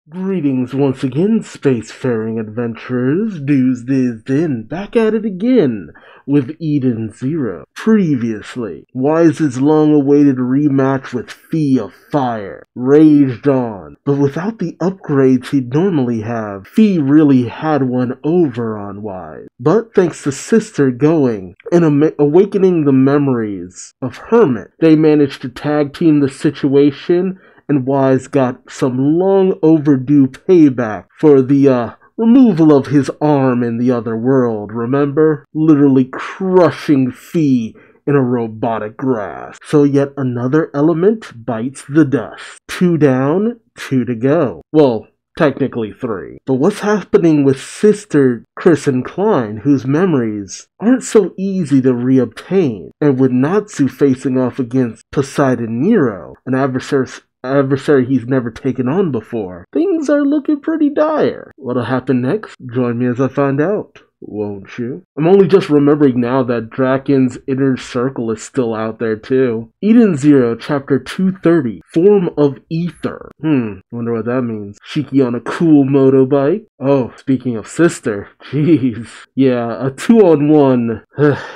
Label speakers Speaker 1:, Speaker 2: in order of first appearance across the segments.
Speaker 1: Greetings once again, spacefaring adventurers. Duuz-Diz-Din, back at it again with Eden Zero. Previously, Wise's long-awaited rematch with Fee of Fire raged on, but without the upgrades he'd normally have, Fee really had one over on Wise. But thanks to Sister going and awakening the memories of Hermit, they managed to tag team the situation, and Wise got some long overdue payback for the removal of his arm in the other world, remember? Literally crushing Fee in a robotic grasp. So yet another element bites the dust. 2 down, 2 to go. Well, technically 3. But what's happening with Sister Chris and Klein, whose memories aren't so easy to reobtain, and with Natsu facing off against Poseidon Nero, an adversary he's never taken on before, things are looking pretty dire. What'll happen next? Join me as I find out, won't you? I'm only just remembering now that Draken's Inner Circle is still out there too. Eden Zero, Chapter 230, Form of Ether. Wonder what that means. Shiki on a cool motorbike. Oh, speaking of Sister, jeez. Yeah, a 2-on-1.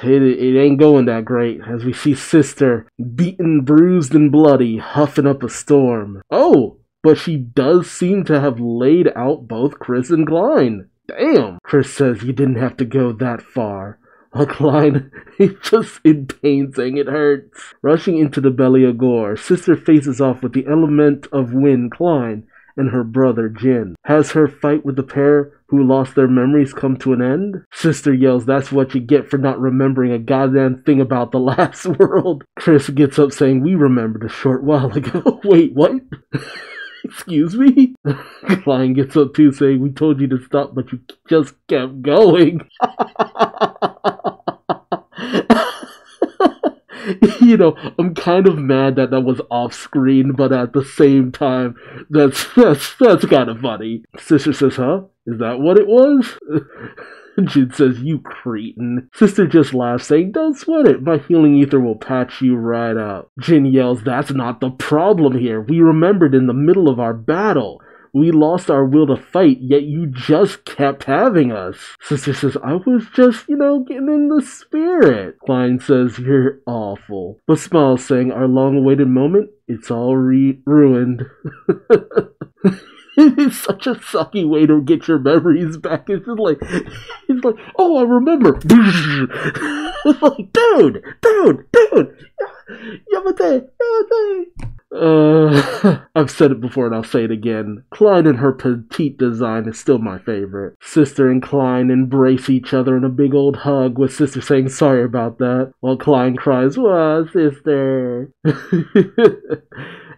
Speaker 1: It ain't going that great, as we see Sister beaten, bruised, and bloody, huffing up a storm. Oh, but she does seem to have laid out both Chris and Klein. Damn! Chris says you didn't have to go that far. Klein is just in pain, saying it hurts. Rushing into the belly of Gore, Sister faces off with the element of wind, Klein, and her brother Jin. Has her fight with the pair who lost their memories come to an end? Sister yells, "That's what you get for not remembering a goddamn thing about the last world." Chris gets up saying, "We remembered a short while ago." Wait, what? Excuse me? Klein gets up too, saying, "We told you to stop, but you just kept going." You know, I'm kind of mad that was off screen, but at the same time, that's kind of funny. Sister says, "Huh? Is that what it was?" Jin says, "You cretin." Sister just laughs, saying, "Don't sweat it. My healing ether will patch you right up." Jin yells, "That's not the problem here. We remembered in the middle of our battle. We lost our will to fight, yet you just kept having us." Sister says, "I was just, getting in the spirit." Klein says, "You're awful," but smiles, saying, "Our long-awaited moment, it's all ruined." It's such a sucky way to get your memories back. It's just like, "Oh, I remember." It's like, dude, Yamate. I've said it before and I'll say it again. Klein and her petite design is still my favorite. Sister and Klein embrace each other in a big old hug, with Sister saying sorry about that, while Klein cries, "Wow, Sister."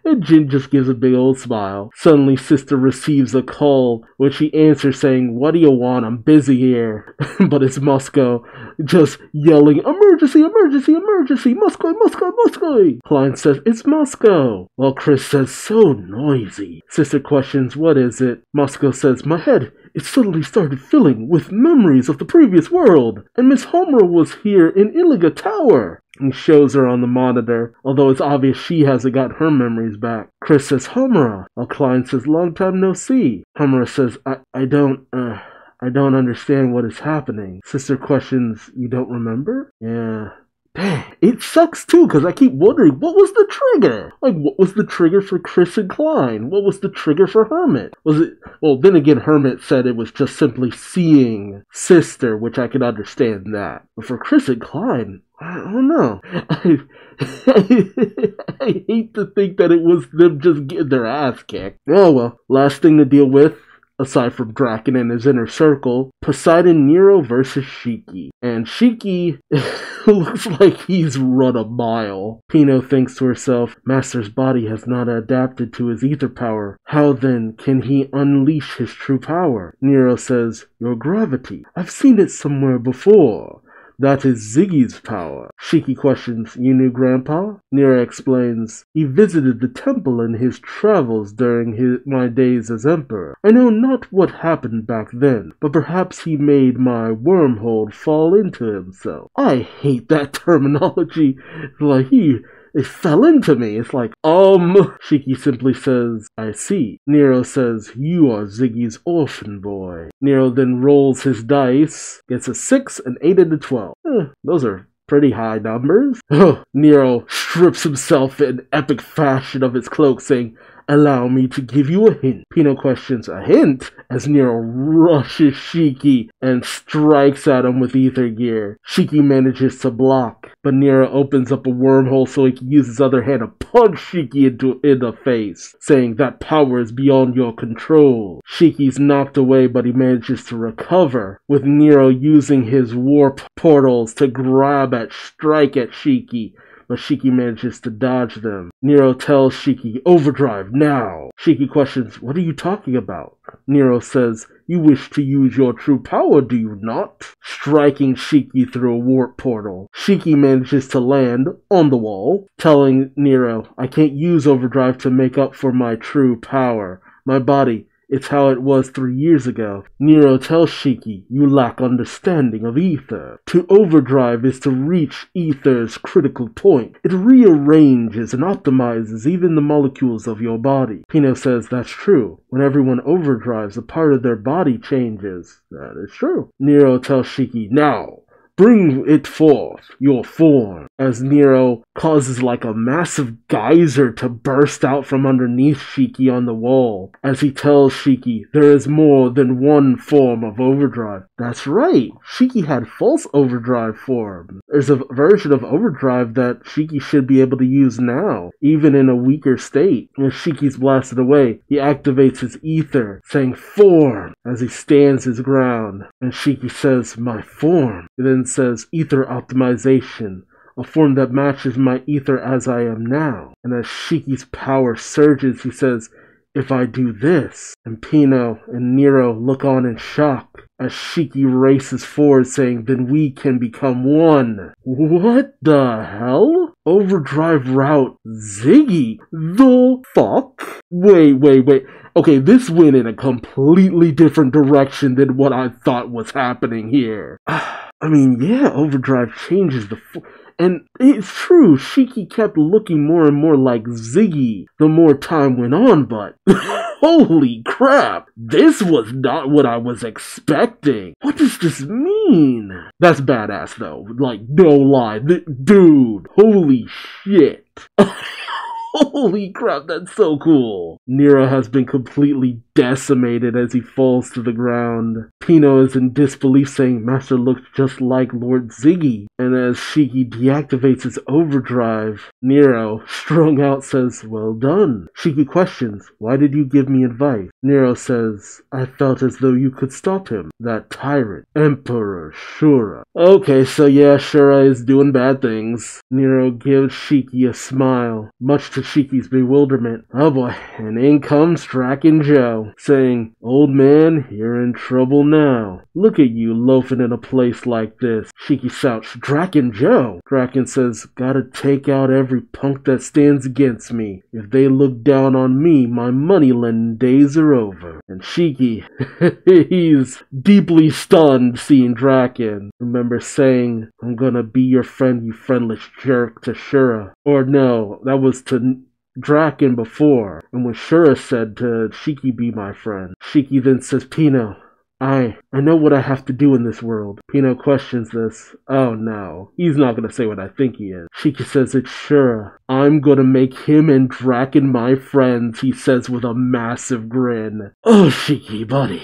Speaker 1: And Jin just gives a big old smile. Suddenly, Sister receives a call, which she answers saying, "What do you want? I'm busy here." But it's Moscow, just yelling, "Emergency, emergency, emergency, Moscow, Moscow, Moscow." Klein says, "It's Moscow," while Chris says, "So noisy." Sister questions, "What is it?" Moscow says, "My head, it suddenly started filling with memories of the previous world, and Miss Homer was here in Iliga Tower." He shows her on the monitor, although it's obvious she hasn't got her memories back. Chris says, "Homura," while Klein says, "Long time no see." Homura says, I don't understand what is happening." Sister questions, "You don't remember?" Yeah. Dang, it sucks too, because I keep wondering, what was the trigger? Like, what was the trigger for Chris and Klein? What was the trigger for Hermit? Was it, well, then again, Hermit said it was just simply seeing Sister, which I can understand that. But for Chris and Klein, I don't know. I hate to think that it was them just getting their ass kicked. Oh well, last thing to deal with, aside from Draken and his inner circle, Poseidon Nero versus Shiki. And Shiki looks like he's run a mile. Pino thinks to herself, "Master's body has not adapted to his ether power. How then can he unleash his true power?" Nero says, "Your gravity. I've seen it somewhere before. That is Ziggy's power." Shiki questions, "You knew Grandpa?" Nero explains, "He visited the temple in his travels during my days as emperor. I know not what happened back then, but perhaps he made my wormhole fall into himself." I hate that terminology. Like, They fell into me. It's like, Shiki simply says, I see. Nero says, you are Ziggy's orphan boy. Nero then rolls his dice, gets a 6, an 8, and a 12. Those are pretty high numbers. Nero strips himself in epic fashion of his cloak, saying, allow me to give you a hint. Pino questions, a hint? As Nero rushes Shiki and strikes at him with ether gear. Shiki manages to block, but Nero opens up a wormhole so he can use his other hand to punch Shiki in the face, saying that power is beyond your control. Shiki's knocked away, but he manages to recover, with Nero using his warp portals to strike at Shiki, but Shiki manages to dodge them. Nero tells Shiki, overdrive now. Shiki questions, what are you talking about? Nero says, you wish to use your true power, do you not? Striking Shiki through a warp portal. Shiki manages to land on the wall, telling Nero, I can't use overdrive to make up for my true power. My body, it's how it was 3 years ago. Nero tells Shiki, you lack understanding of ether. To overdrive is to reach ether's critical point. It rearranges and optimizes even the molecules of your body. Pino says that's true. When everyone overdrives, a part of their body changes. That is true. Nero tells Shiki, now, bring it forth, your form, as Nero causes like a massive geyser to burst out from underneath Shiki on the wall, as he tells Shiki there is more than one form of overdrive. That's right, Shiki had false overdrive form. There's a version of overdrive that Shiki should be able to use now, even in a weaker state. As Shiki's blasted away, he activates his ether, saying form, as he stands his ground. And Shiki says, my form. He then says ether optimization, a form that matches my ether as I am now. And as Shiki's power surges, he says, if I do this. And Pino and Nero look on in shock as Shiki races forward, saying, then we can become one. What the hell? Overdrive route Ziggy? The fuck? Wait. Okay, this went in a completely different direction than what I thought was happening here. I mean, yeah, overdrive changes and it's true, Shiki kept looking more and more like Ziggy the more time went on, but holy crap, this was not what I was expecting. What does this mean? That's badass though, like no lie, dude, holy shit. Holy crap, that's so cool. Nero has been completely decimated as he falls to the ground. Pino is in disbelief, saying Master looks just like Lord Ziggy. And as Shiki deactivates his overdrive, Nero, strung out, says, well done. Shiki questions, why did you give me advice? Nero says, I felt as though you could stop him. That tyrant, Emperor Shura. Okay, so yeah, Shura is doing bad things. Nero gives Shiki a smile, much to Shiki's bewilderment. Oh boy, and in comes Draken Joe, saying, old man, you're in trouble now. Look at you loafing in a place like this. Shiki shouts, Draken Joe. Draken says, gotta take out every punk that stands against me. If they look down on me, my money-lending days are over. And Shiki, he's deeply stunned seeing Draken. Remember saying, I'm gonna be your friend, you friendless jerk, to Shura. Or no, that was to Draken before, and when Shura said to Shiki, be my friend. Shiki then says, Pino, I know what I have to do in this world. Pino questions this. Oh no, he's not gonna say what I think he is. Shiki says, it's Shura. I'm gonna make him and Draken my friends, he says with a massive grin. Oh, Shiki, buddy.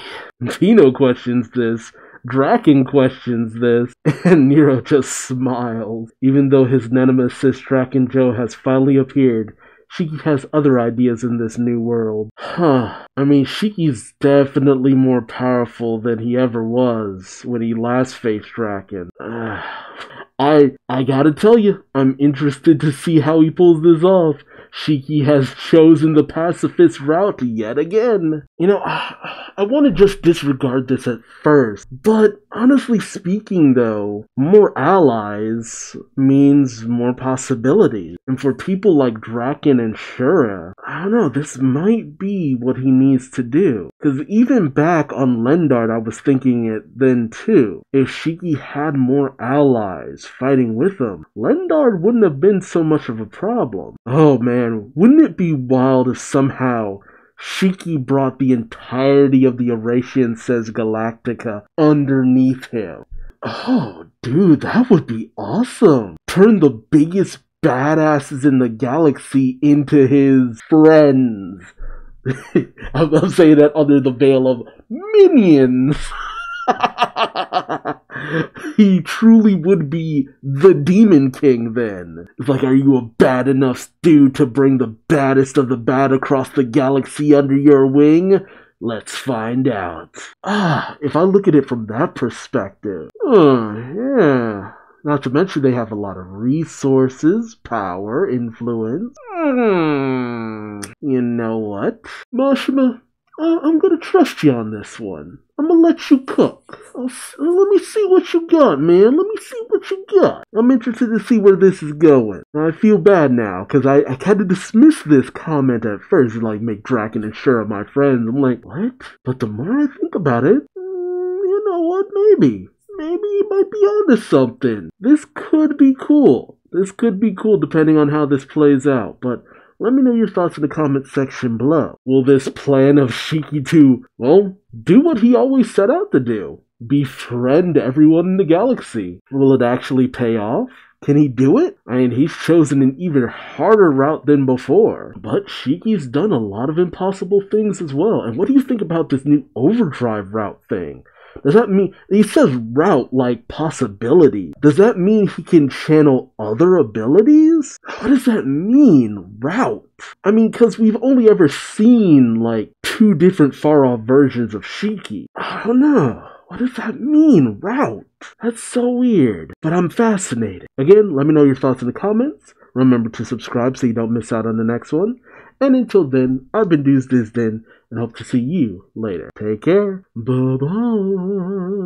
Speaker 1: Pino questions this. Draken questions this, and Nero just smiles. Even though his nemesis Draken Joe has finally appeared, Shiki has other ideas in this new world. I mean, Shiki's definitely more powerful than he ever was when he last faced Draken. I gotta tell you, I'm interested to see how he pulls this off. Shiki has chosen the pacifist route yet again. You know, I want to just disregard this at first, but honestly speaking though, more allies means more possibilities. And for people like Draken and Shura, I don't know, this might be what he needs to do. Because even back on Lendard, I was thinking it then too. If Shiki had more allies fighting with him, Lendard wouldn't have been so much of a problem. Oh man, wouldn't it be wild if somehow Shiki brought the entirety of the Eurasian Says Galactica underneath him? Oh, dude, that would be awesome. Turn the biggest badasses in the galaxy into his friends. I'm saying that under the veil of minions. He truly would be the Demon King then. It's like, are you a bad enough dude to bring the baddest of the bad across the galaxy under your wing? Let's find out. If I look at it from that perspective, yeah. Not to mention they have a lot of resources, power, influence. You know what? Mashima, I'm gonna trust you on this one. I'm gonna let you cook. Let me see what you got, man. Let me see what you got. I'm interested to see where this is going. I feel bad now, because I kind of dismissed this comment at first, like, make Draken and Shura my friends. I'm like, what? But the more I think about it, you know what? Maybe he might be onto something. This could be cool. This could be cool depending on how this plays out, but let me know your thoughts in the comment section below. Will this plan of Shiki to, well, do what he always set out to do? Befriend everyone in the galaxy. Will it actually pay off? Can he do it? I mean, he's chosen an even harder route than before. But Shiki's done a lot of impossible things as well. And what do you think about this new Overdrive route thing? Does that mean, he says route like possibility. Does that mean he can channel other abilities? What does that mean, route? I mean, because we've only ever seen like 2 different far-off versions of Shiki. I don't know. What does that mean, route? That's so weird. But I'm fascinated. Again, let me know your thoughts in the comments. Remember to subscribe so you don't miss out on the next one. And until then, I've been Duuz-Diz-Din and hope to see you later. Take care. Bye-bye.